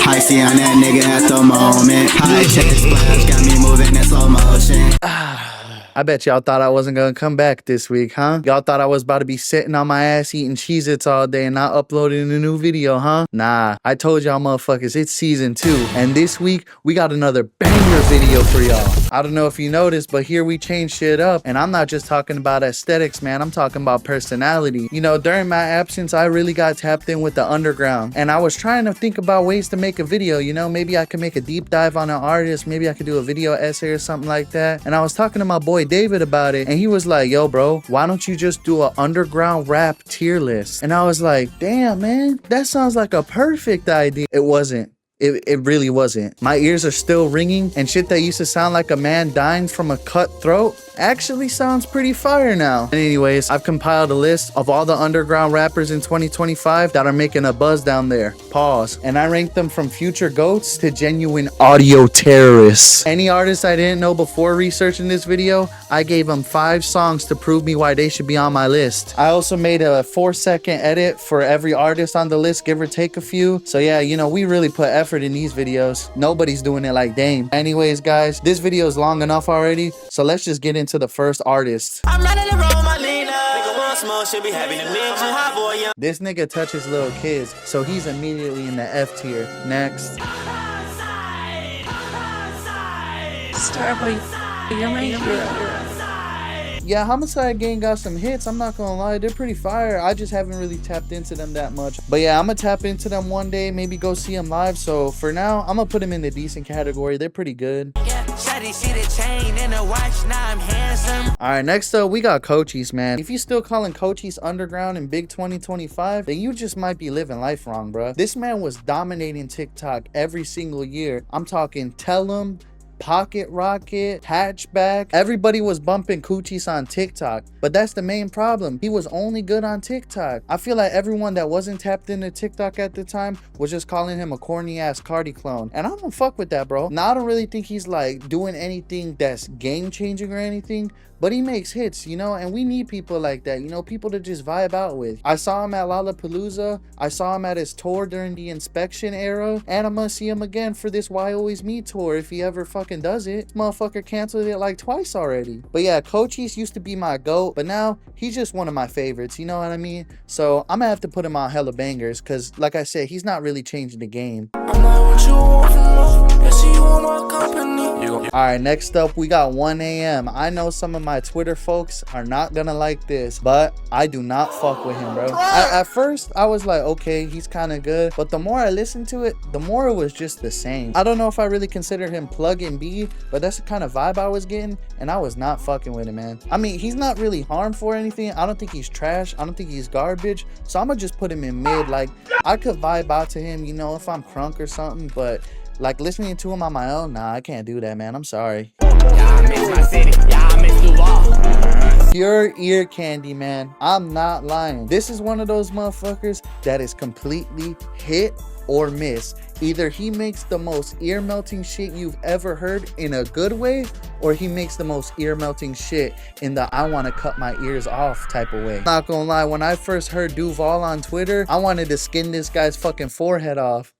I see on that nigga at the moment. High chest splash got me moving in slow motion. I bet y'all thought I wasn't gonna come back this week, huh? Y'all thought I was about to be sitting on my ass eating Cheez-Its all day and not uploading a new video, huh? Nah, I told y'all motherfuckers, it's season 2. And this week, we got another banger video for y'all. I don't know if you noticed, but here we change shit up. And I'm not just talking about aesthetics, man. I'm talking about personality. You know, during my absence, I really got tapped in with the underground. And I was trying to think about ways to make a video, you know? Maybe I could make a deep dive on an artist. Maybe I could do a video essay or something like that. And I was talking to my boy David about it, and he was like, yo bro, why don't you just do an underground rap tier list? And I was like, damn man, that sounds like a perfect idea. It wasn't. It really wasn't. My ears are still ringing, and shit that used to sound like a man dying from a cut throat actually sounds pretty fire now. And anyways, I've compiled a list of all the underground rappers in 2025 that are making a buzz down there. Pause. And I ranked them from future goats to genuine audio terrorists. Any artists I didn't know before researching this video, I gave them 5 songs to prove me why they should be on my list. I also made a 4-second edit for every artist on the list, give or take a few. So yeah, you know, we really put effort in these videos. Nobody's doing it like Dame. Anyways guys, this video is long enough already, so let's just get into the first artist. I'm ready to roll my leaner. Should be happy to meet you. This nigga touches little kids, so he's immediately in the F tier. Next. Starboy, you're my hero. Yeah, Homixide Gang got some hits, I'm not gonna lie, they're pretty fire. I just haven't really tapped into them that much. But yeah, I'm gonna tap into them one day, maybe go see them live. So for now, I'm gonna put them in the decent category. They're pretty good. Alright, next up, we got Cochise, man. If you still calling Cochise underground in big 2025, then you just might be living life wrong, bruh. This man was dominating TikTok every single year. I'm talking Tell 'em, Pocket Rocket, Hatchback. Everybody was bumping Coochis on TikTok, but that's the main problem. He was only good on TikTok. I feel like everyone that wasn't tapped into TikTok at the time was just calling him a corny ass Cardi clone, and I don't fuck with that, bro. Now I don't really think he's like doing anything that's game changing or anything, but he makes hits, you know, and we need people like that, you know, people to just vibe out with. I saw him at Lollapalooza, I saw him at his tour during the Inspection era, and I'm gonna see him again for this Why Always Me tour if he ever fucking does it. Motherfucker canceled it like twice already. But yeah, Cochise used to be my goat, but now he's just one of my favorites, you know what I mean? So I'm gonna have to put him on hella bangers, cause like I said, he's not really changing the game. Alright, next up we got 1 AM. I know some of my Twitter folks are not gonna like this, but I do not fuck with him, bro. At first I was like, okay, he's kind of good, but the more I listened to it, the more it was just the same. I don't know if I really consider him pluggnb, but that's the kind of vibe I was getting, and I was not fucking with him, man. I mean, he's not really harmful or anything. I don't think he's trash, I don't think he's garbage, so I'm gonna just put him in mid. Like, I could vibe out to him, you know, if I'm crunk or something, but like listening to him on my own, nah, I can't do that, man. I'm sorry. Pure ear candy, man. I'm not lying. This is one of those motherfuckers that is completely hit or miss. Either he makes the most ear melting shit you've ever heard in a good way, or he makes the most ear melting shit in the I want to cut my ears off type of way. Not gonna lie, when I first heard Duval on Twitter, I wanted to skin this guy's fucking forehead off.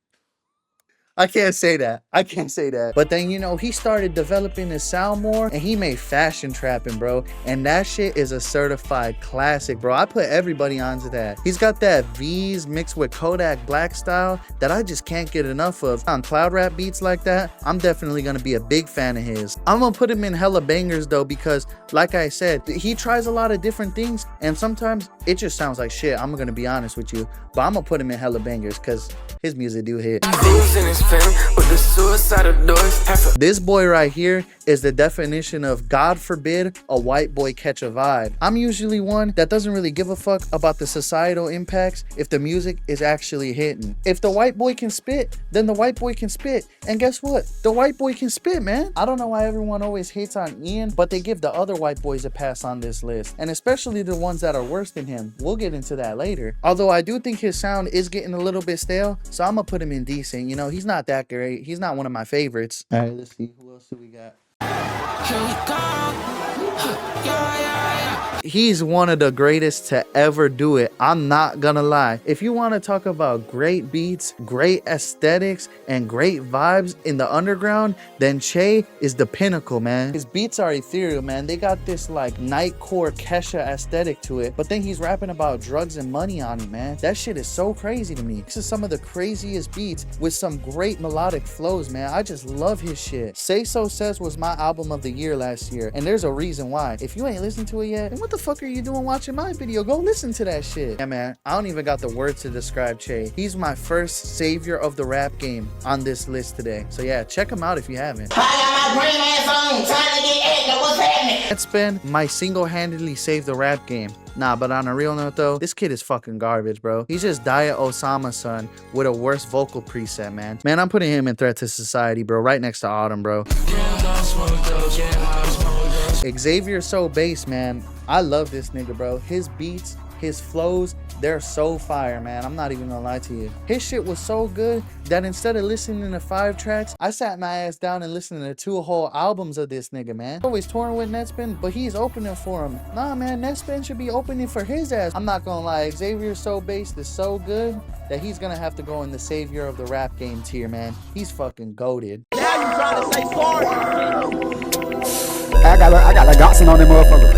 I can't say that. I can't say that. But then, you know, he started developing his sound more, and he made fashion trapping, bro. And that shit is a certified classic, bro. I put everybody onto that. He's got that V's mixed with Kodak Black style that I just can't get enough of. On cloud rap beats like that, I'm definitely gonna be a big fan of his. I'm gonna put him in hella bangers though, because like I said, he tries a lot of different things, and sometimes it just sounds like shit. I'm gonna be honest with you, but I'm gonna put him in hella bangers because his music do hit. This boy right here is the definition of God forbid a white boy catch a vibe. I'm usually one that doesn't really give a fuck about the societal impacts if the music is actually hitting. If the white boy can spit, then the white boy can spit. And guess what? The white boy can spit, man. I don't know why everyone always hates on Ian, but they give the other white boys a pass on this list. And especially the ones that are worse than him. We'll get into that later. Although I do think his sound is getting a little bit stale, so I'm gonna put him in decent. You know, he's not that great. He's not one of my favorites. All right, let's see. Who else do we got? He's one of the greatest to ever do it. I'm not gonna lie. If you want to talk about great beats, great aesthetics, and great vibes in the underground, then Chay is the pinnacle, man. His beats are ethereal, man. They got this like nightcore Kesha aesthetic to it, but then he's rapping about drugs and money on it, man. That shit is so crazy to me. This is some of the craziest beats with some great melodic flows, man. I just love his shit. Say So Says was my album of the year last year, and there's a reason why. If you ain't listened to it yet, then what the fuck are you doing watching my video? Go listen to that shit. Yeah, man, I don't even got the words to describe Chay. He's my first savior of the rap game on this list today. So yeah, check him out if you haven't. I got my green ass on, trying to get active. What's happening? Nettspend might single-handedly save the rap game. Nah, but on a real note though, this kid is fucking garbage, bro. He's just Diet Osama son with a worse vocal preset, man. Man, I'm putting him in Threat to Society, bro, right next to Autumn, bro. Xaviersobased, man. I love this nigga, bro. His beats, his flows, they're so fire, man. I'm not even gonna lie to you. His shit was so good that instead of listening to 5 tracks, I sat my ass down and listened to 2 whole albums of this nigga, man. Always touring with Nettspend, but he's opening for him. Nah, man, Nettspend should be opening for his ass. I'm not gonna lie, Xaviersobased is so good that he's gonna have to go in the savior of the rap game tier, man. He's fucking goated. Now you trying to say sorry. I got like Maxon on them motherfucker.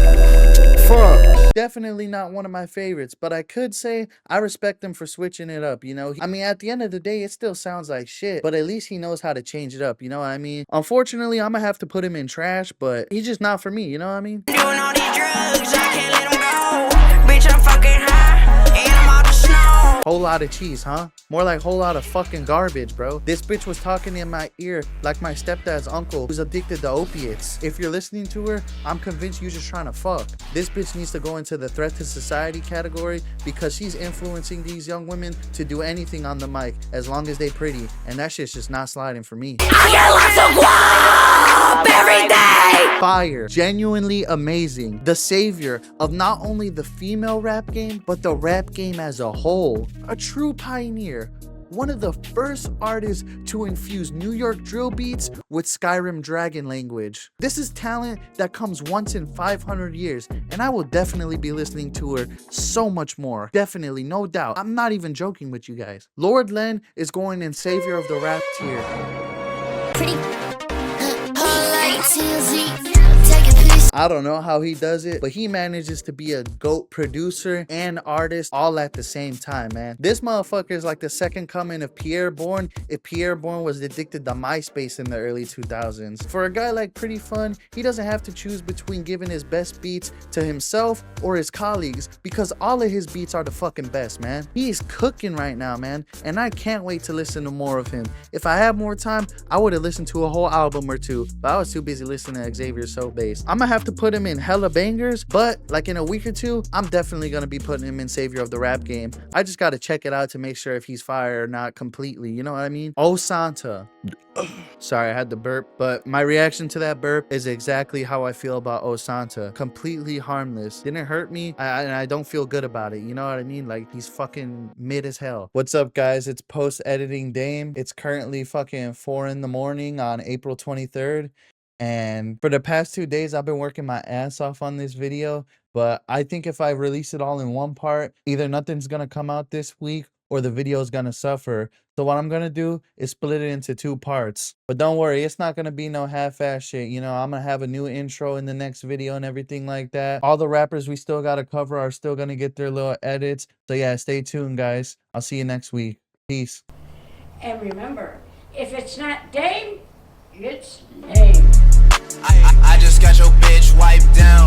Fuck. Definitely not one of my favorites, but I could say I respect him for switching it up, you know? I mean, at the end of the day, it still sounds like shit, but at least he knows how to change it up, you know what I mean? Unfortunately, I'm gonna have to put him in trash, but he's just not for me, you know what I mean? Doing all these drugs, I can't let them go. Bitch, I'm fucking high, and I'm out the snow. Whole lot of cheese, huh? More like whole lot of fucking garbage, bro. This bitch was talking in my ear like my stepdad's uncle who's addicted to opiates. If you're listening to her, I'm convinced you're just trying to fuck. This bitch needs to go into the Threat to Society category because she's influencing these young women to do anything on the mic as long as they pretty, and that shit's just not sliding for me. I get lots of guap every day. Fire. Genuinely amazing. The savior of not only the female rap game, but the rap game as a whole. A true pioneer. One of the first artists to infuse New York drill beats with Skyrim dragon language. This is talent that comes once in 500 years, and I will definitely be listening to her so much more. Definitely, no doubt. I'm not even joking with you guys. Lord Lynn is going in savior of the rap tier. I don't know how he does it, but he manages to be a GOAT producer and artist all at the same time, man. This motherfucker is like the second coming of Pierre Bourne if Pierre Bourne was addicted to MySpace in the early 2000s. For a guy like Prettifun, he doesn't have to choose between giving his best beats to himself or his colleagues because all of his beats are the fucking best, man. He's cooking right now, man, and I can't wait to listen to more of him. If I had more time, I would have listened to a whole album or 2, but I was too busy listening to Xaviersobased. I'm gonna have to put him in hella bangers, but like in a week or 2, I'm definitely gonna be putting him in savior of the rap game. I just gotta check it out to make sure if he's fire or not completely, you know what I mean? Ohsxnta. Sorry, I had to burp, but my reaction to that burp is exactly how I feel about Ohsxnta. Completely harmless. Didn't hurt me, and I don't feel good about it. You know what I mean? Like, he's fucking mid as hell. What's up, guys? It's post-editing Dame. It's currently fucking 4 in the morning on April 23rd. And for the past 2 days, I've been working my ass off on this video. But I think if I release it all in one part, either nothing's gonna come out this week or the video is gonna suffer. So what I'm gonna do is split it into 2 parts. But don't worry, it's not gonna be no half-ass shit. You know, I'm gonna have a new intro in the next video and everything like that. All the rappers we still gotta cover are still gonna get their little edits. So yeah, stay tuned, guys. I'll see you next week. Peace. And remember, if it's not Dame, it's Name. I just got your bitch wiped down.